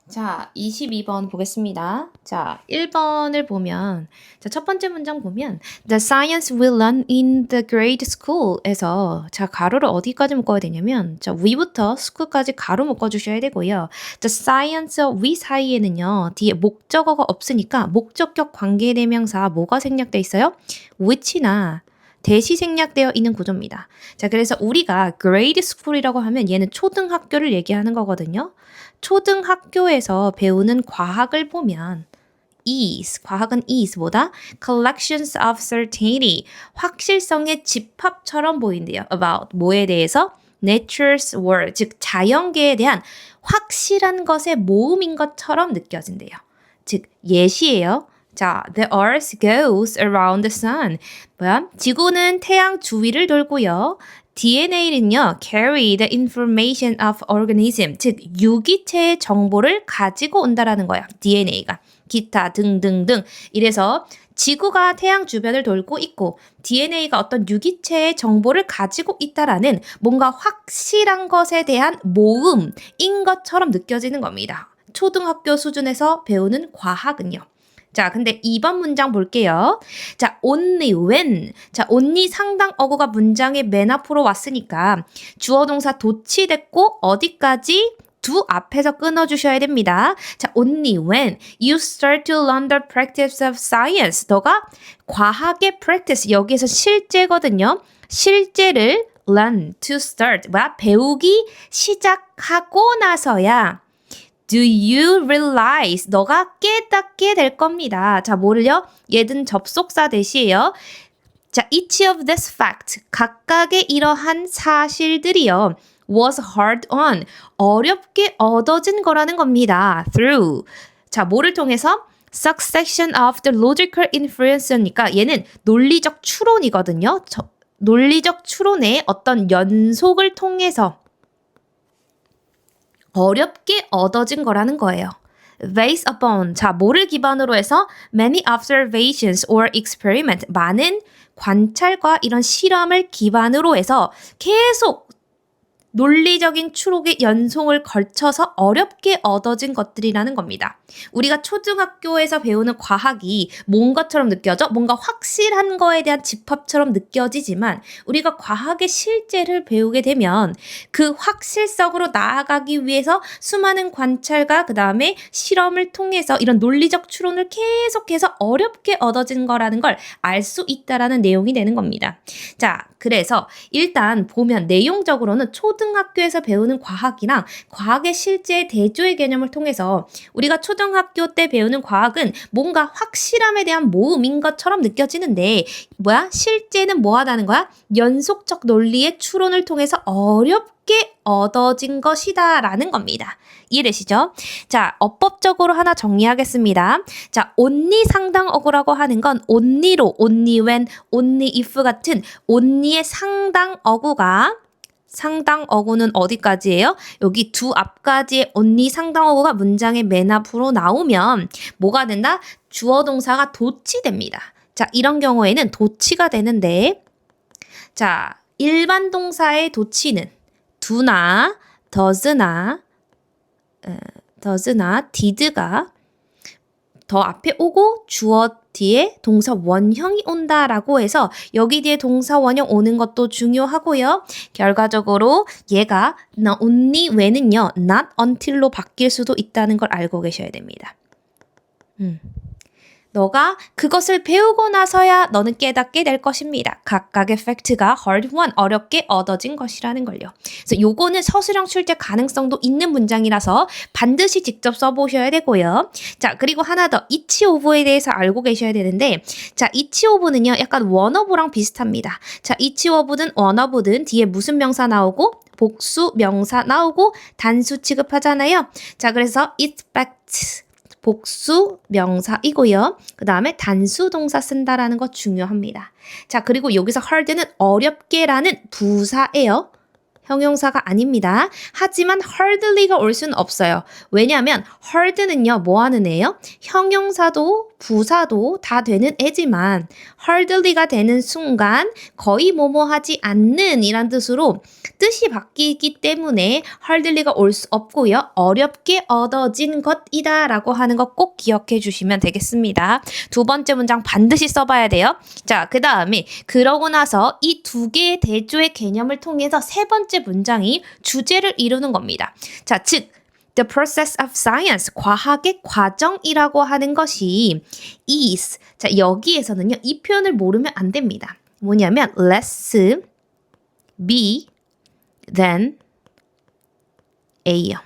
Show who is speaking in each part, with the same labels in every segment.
Speaker 1: 자, 22번 보겠습니다. 자, 1번을 보면, 자, 첫 번째 문장 보면, The science we learn in the grade school에서, 자, 가로를 어디까지 묶어야 되냐면, 자, we부터 school까지 가로 묶어주셔야 되고요. The science we 사이에는요, 뒤에 목적어가 없으니까, 목적격 관계대명사 뭐가 생략돼 있어요? which나, 대시 생략되어 있는 구조입니다. 자, 그래서 우리가 grade school이라고 하면 얘는 초등학교를 얘기하는 거거든요. 초등학교에서 배우는 과학을 보면 과학은 뭐다? collections of certainty, 확실성의 집합처럼 보인대요. about, 뭐에 대해서? nature's world, 즉 자연계에 대한 확실한 것의 모음인 것처럼 느껴진대요. 즉 예시예요. 자, the earth goes around the sun. 지구는 태양 주위를 돌고요. DNA는요, carry the information of organism, 즉 유기체의 정보를 가지고 온다라는 거야. DNA가 기타 등등등. 이래서 지구가 태양 주변을 돌고 있고 DNA가 어떤 유기체의 정보를 가지고 있다라는 뭔가 확실한 것에 대한 모음인 것처럼 느껴지는 겁니다. 초등학교 수준에서 배우는 과학은요. 자, 근데 2번 문장 볼게요. 자, only when. 자, only 상당 어구가 문장의 맨 앞으로 왔으니까 주어 동사 도치됐고 어디까지? 두 앞에서 끊어주셔야 됩니다. 자, only when you start to learn the practice of science. 너가 과학의 practice, 여기에서 실제거든요. 실제를 learn, to start, 배우기 시작하고 나서야 Do you realize? 너가 깨닫게 될 겁니다. 자, 뭐를요? 얘는 접속사 대시예요. 자, each of this fact, 각각의 이러한 사실들이요. was hard on, 어렵게 얻어진 거라는 겁니다. through. 자, 뭐를 통해서? succession of the logical inference니까 얘는 논리적 추론이거든요. 논리적 추론의 어떤 연속을 통해서 어렵게 얻어진 거라는 거예요. Based upon, 자, 뭐를 기반으로 해서? Many observations or experiment, 많은 관찰과 이런 실험을 기반으로 해서 계속 논리적인 추록의 연속을 걸쳐서 어렵게 얻어진 것들이라는 겁니다. 우리가 초등학교에서 배우는 과학이 뭔 것처럼 느껴져? 뭔가 확실한 거에 대한 집합처럼 느껴지지만 우리가 과학의 실제를 배우게 되면 그 확실성으로 나아가기 위해서 수많은 관찰과 그 다음에 실험을 통해서 이런 논리적 추론을 계속해서 어렵게 얻어진 거라는 걸 알 수 있다라는 내용이 되는 겁니다. 자, 그래서 일단 보면 내용적으로는 초등학교에서 배우는 과학이랑 과학의 실제 대조의 개념을 통해서 우리가 초등학교 때 배우는 과학은 뭔가 확실함에 대한 모음인 것처럼 느껴지는데 실제는 뭐 하다는 거야? 연속적 논리의 추론을 통해서 어렵게 얻어진 것이다 라는 겁니다. 이해되시죠? 자, 어법적으로 하나 정리하겠습니다. 자, only 상당 어구라고 하는 건 only로, only when, only if 같은 only의 상당 어구는 어디까지예요? 여기 두 앞까지의 only 상당 어구가 문장의 맨 앞으로 나오면 뭐가 된다? 주어 동사가 도치됩니다. 자, 이런 경우에는 도치가 되는데 자, 일반 동사의 도치는 do나 does나 did가 더 앞에 오고 주어 뒤에 동사 원형이 온다라고 해서 여기 뒤에 동사 원형 오는 것도 중요하고요. 결과적으로 얘가 only when은요, not until로 바뀔 수도 있다는 걸 알고 계셔야 됩니다. 너가 그것을 배우고 나서야 너는 깨닫게 될 것입니다. 각각의 팩트가 hard won, 어렵게 얻어진 것이라는 걸요. 그래서 요거는 서술형 출제 가능성도 있는 문장이라서 반드시 직접 써보셔야 되고요. 자, 그리고 하나 더, each of에 대해서 알고 계셔야 되는데 자, each of는요, 약간 one of랑 비슷합니다. 자, each of든 one of든 뒤에 무슨 명사 나오고 복수 명사 나오고 단수 취급하잖아요. 자, 그래서 expect 복수 명사이고요. 그 다음에 단수 동사 쓴다라는 거 중요합니다. 자, 그리고 여기서 hard는 어렵게라는 부사예요. 형용사가 아닙니다. 하지만 hardly가 올 수는 없어요. 왜냐하면 hard는요, 뭐 하는 애예요? 형용사도 부사도 다 되는 애지만 hardly가 되는 순간 거의 뭐뭐 하지 않는 이란 뜻으로 뜻이 바뀌기 때문에 hardly가 올 수 없고요. 어렵게 얻어진 것이다 라고 하는 거 꼭 기억해 주시면 되겠습니다. 두 번째 문장 반드시 써봐야 돼요. 자, 그 다음에 그러고 나서 이 두 개의 대조의 개념을 통해서 세 번째 문장이 주제를 이루는 겁니다. 자, 즉 The process of science, 과학의 과정이라고 하는 것이 is, 자 여기에서는요 이 표현을 모르면 안 됩니다. 뭐냐면 less B than A요.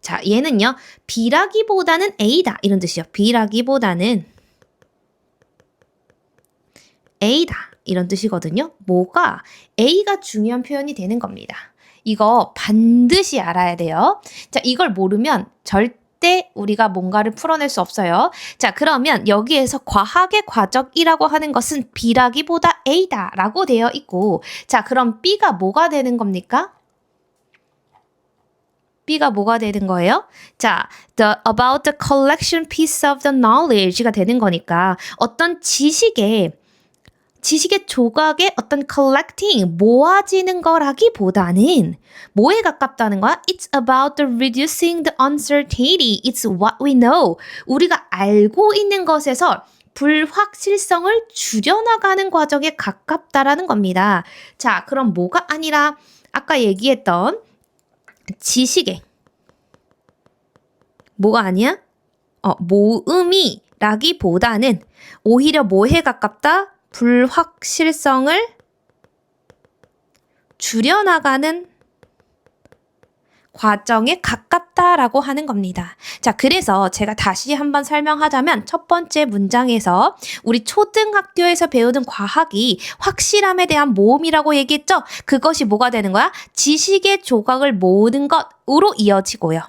Speaker 1: 자 얘는요 B라기보다는 A다 이런 뜻이요. B라기보다는 A다 이런 뜻이거든요. 뭐가 A가 중요한 표현이 되는 겁니다. 이거 반드시 알아야 돼요. 자, 이걸 모르면 절대 우리가 뭔가를 풀어낼 수 없어요. 자, 그러면 여기에서 과학의 과정이라고 하는 것은 B라기보다 A다 라고 되어 있고, 자, 그럼 B가 뭐가 되는 겁니까? B가 뭐가 되는 거예요? 자, about the collection piece of the knowledge가 되는 거니까 어떤 지식의 조각의 어떤 collecting, 모아지는 거라기보다는 뭐에 가깝다는 거야? It's about the reducing the uncertainty. It's what we know. 우리가 알고 있는 것에서 불확실성을 줄여나가는 과정에 가깝다라는 겁니다. 자, 그럼 뭐가 아니라 아까 얘기했던 지식의 뭐가 아니야? 모음이라기보다는 오히려 뭐에 가깝다? 불확실성을 줄여나가는 과정에 가깝다라고 하는 겁니다. 자, 그래서 제가 다시 한번 설명하자면 첫 번째 문장에서 우리 초등학교에서 배우는 과학이 확실함에 대한 모음이라고 얘기했죠? 그것이 뭐가 되는 거야? 지식의 조각을 모으는 것으로 이어지고요.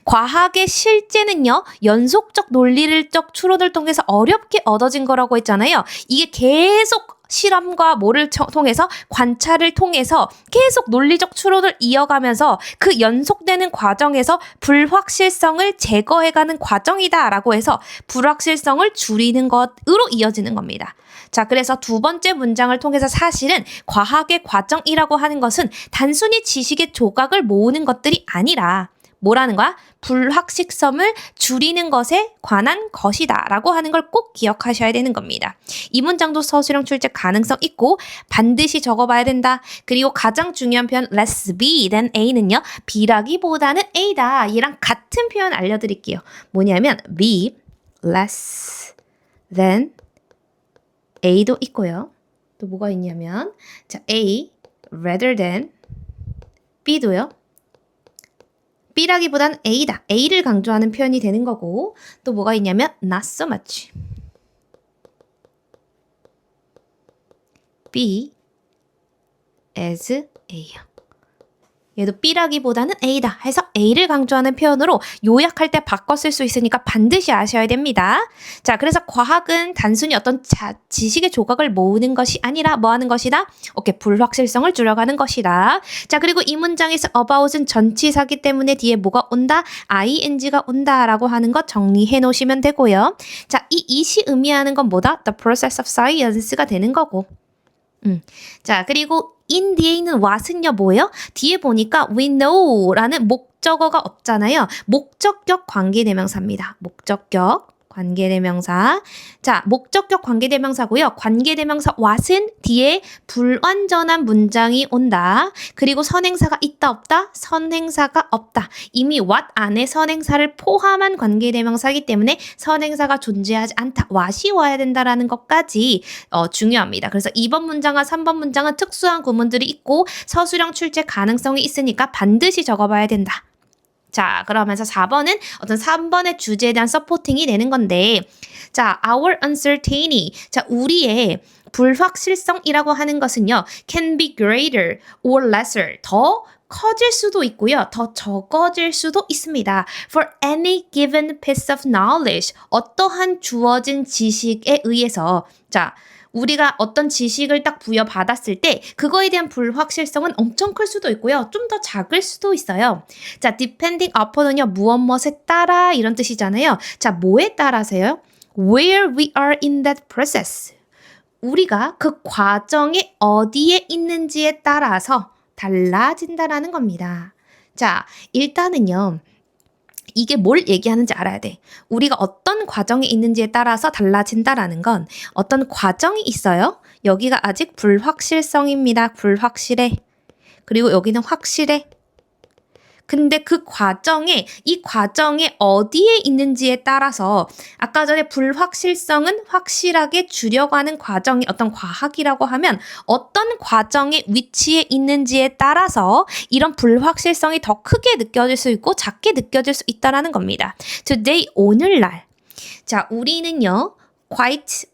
Speaker 1: 과학의 실제는요, 연속적 논리적 추론을 통해서 어렵게 얻어진 거라고 했잖아요. 이게 계속 실험과 뭐를 통해서 관찰을 통해서 계속 논리적 추론을 이어가면서 그 연속되는 과정에서 불확실성을 제거해가는 과정이다라고 해서 불확실성을 줄이는 것으로 이어지는 겁니다. 자, 그래서 두 번째 문장을 통해서 사실은 과학의 과정이라고 하는 것은 단순히 지식의 조각을 모으는 것들이 아니라 뭐라는 거야? 불확실성을 줄이는 것에 관한 것이다 라고 하는 걸 꼭 기억하셔야 되는 겁니다. 이 문장도 서술형 출제 가능성 있고 반드시 적어봐야 된다. 그리고 가장 중요한 표현 less B than A는요. B라기보다는 A다. 얘랑 같은 표현 알려드릴게요. 뭐냐면 B less than A도 있고요. 또 뭐가 있냐면 자 A rather than B도요. B라기보단 A다. A를 강조하는 표현이 되는 거고 또 뭐가 있냐면 not so much. B as A요. 얘도 B라기보다는 A다 해서 A를 강조하는 표현으로 요약할 때 바꿔 쓸 수 있으니까 반드시 아셔야 됩니다. 자, 그래서 과학은 단순히 어떤 지식의 조각을 모으는 것이 아니라 뭐 하는 것이다? 오케이, 불확실성을 줄여가는 것이다. 자, 그리고 이 문장에서 about은 전치사기 때문에 뒤에 뭐가 온다? ing가 온다라고 하는 것 정리해 놓으시면 되고요. 자, 이 it이 의미하는 건 뭐다? The process of science가 되는 거고. 자, 그리고 in 뒤에 있는 what은요 뭐예요? 뒤에 보니까 we know라는 목적어가 없잖아요. 목적격 관계대명사입니다. 목적격 관계대명사. 자, 목적격 관계대명사고요. 관계대명사 what은 뒤에 불완전한 문장이 온다. 그리고 선행사가 있다 없다? 선행사가 없다. 이미 what 안에 선행사를 포함한 관계대명사이기 때문에 선행사가 존재하지 않다. what이 와야 된다라는 것까지 중요합니다. 그래서 2번 문장과 3번 문장은 특수한 구문들이 있고 서술형 출제 가능성이 있으니까 반드시 적어봐야 된다. 자, 그러면서 4번은 어떤 3번의 주제에 대한 서포팅이 되는 건데, 자, our uncertainty. 자, 우리의 불확실성이라고 하는 것은요, can be greater or lesser. 더 커질 수도 있고요. 더 적어질 수도 있습니다. For any given piece of knowledge. 어떠한 주어진 지식에 의해서. 자, 우리가 어떤 지식을 딱 부여받았을 때 그거에 대한 불확실성은 엄청 클 수도 있고요. 좀 더 작을 수도 있어요. 자, depending upon은요. 무엇에 따라 이런 뜻이잖아요. 자, 뭐에 따라서요? where we are in that process. 우리가 그 과정이 어디에 있는지에 따라서 달라진다라는 겁니다. 자, 일단은요. 이게 뭘 얘기하는지 알아야 돼. 우리가 어떤 과정에 있는지에 따라서 달라진다라는 건 어떤 과정이 있어요. 여기가 아직 불확실성입니다. 불확실해. 그리고 여기는 확실해. 근데 이 과정에 어디에 있는지에 따라서 아까 전에 불확실성은 확실하게 줄여가는 과정이 어떤 과학이라고 하면 어떤 과정의 위치에 있는지에 따라서 이런 불확실성이 더 크게 느껴질 수 있고 작게 느껴질 수 있다는 겁니다. Today, 오늘날. 자, 우리는요, quite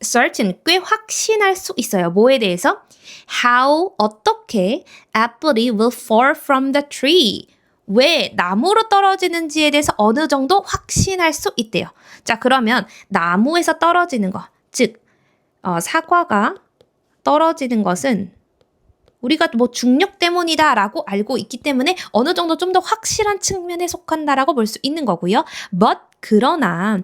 Speaker 1: certain, 꽤 확신할 수 있어요. 뭐에 대해서? How, 어떻게 apple이 will fall from the tree. 왜 나무로 떨어지는지에 대해서 어느 정도 확신할 수 있대요. 자, 그러면 나무에서 떨어지는 거, 즉 사과가 떨어지는 것은 우리가 뭐 중력 때문이다라고 알고 있기 때문에 어느 정도 좀 더 확실한 측면에 속한다라고 볼 수 있는 거고요. But 그러나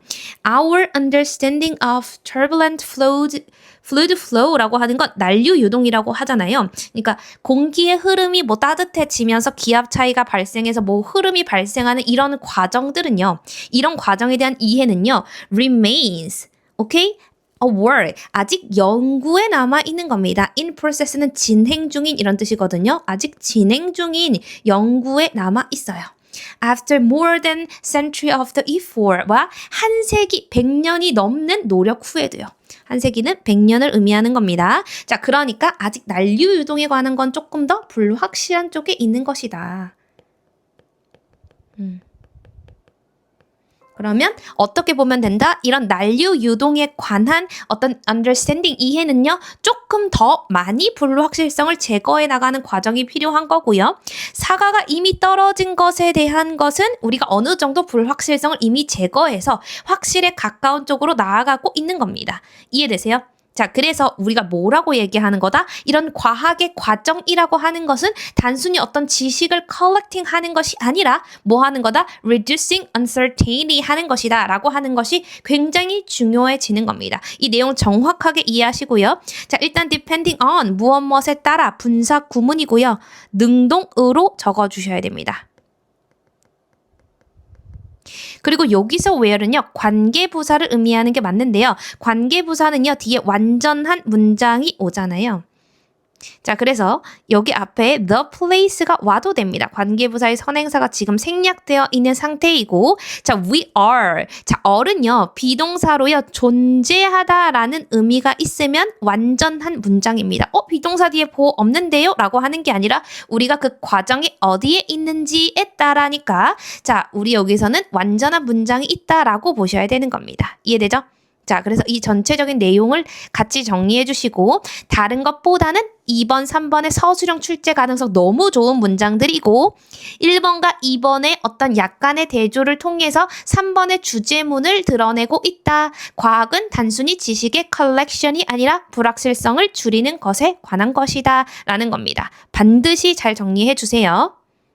Speaker 1: our understanding of turbulent fluid flow라고 하는 건 난류 유동이라고 하잖아요. 그러니까 공기의 흐름이 뭐 따뜻해지면서 기압 차이가 발생해서 뭐 흐름이 발생하는 이런 과정들은요. 이런 과정에 대한 이해는요. remains. 오케이? A word. 아직 연구에 남아 있는 겁니다. In process는 진행 중인 이런 뜻이거든요. 아직 진행 중인 연구에 남아 있어요. After more than century of the effort. 뭐야? 한 세기 100년이 넘는 노력 후에도요. 한 세기는 100년을 의미하는 겁니다. 자, 그러니까 아직 난류 유동에 관한 건 조금 더 불확실한 쪽에 있는 것이다. 그러면 어떻게 보면 된다? 이런 난류 유동에 관한 어떤 understanding, 이해는요. 조금 더 많이 불확실성을 제거해 나가는 과정이 필요한 거고요. 사과가 이미 떨어진 것에 대한 것은 우리가 어느 정도 불확실성을 이미 제거해서 확실에 가까운 쪽으로 나아가고 있는 겁니다. 이해되세요? 자, 그래서 우리가 뭐라고 얘기하는 거다? 이런 과학의 과정이라고 하는 것은 단순히 어떤 지식을 collecting 하는 것이 아니라 뭐 하는 거다? reducing uncertainty 하는 것이다 라고 하는 것이 굉장히 중요해지는 겁니다. 이 내용 정확하게 이해하시고요. 자, 일단 depending on 무엇에 따라 분사 구문이고요. 능동으로 적어주셔야 됩니다. 그리고 여기서 where는요. 관계부사를 의미하는 게 맞는데요. 관계부사는요. 뒤에 완전한 문장이 오잖아요. 자, 그래서 여기 앞에 the place가 와도 됩니다. 관계부사의 선행사가 지금 생략되어 있는 상태이고, 자, we are. 자, are은요, 비동사로요, 존재하다라는 의미가 있으면 완전한 문장입니다. 비동사 뒤에 보호 없는데요? 라고 하는 게 아니라 우리가 그 과정이 어디에 있는지에 따라니까, 자, 우리 여기서는 완전한 문장이 있다라고 보셔야 되는 겁니다. 이해되죠? 자, 그래서 이 전체적인 내용을 같이 정리해 주시고 다른 것보다는 2번, 3번의 서술형 출제 가능성 너무 좋은 문장들이고 1번과 2번의 어떤 약간의 대조를 통해서 3번의 주제문을 드러내고 있다. 과학은 단순히 지식의 컬렉션이 아니라 불확실성을 줄이는 것에 관한 것이다. 라는 겁니다. 반드시 잘 정리해 주세요.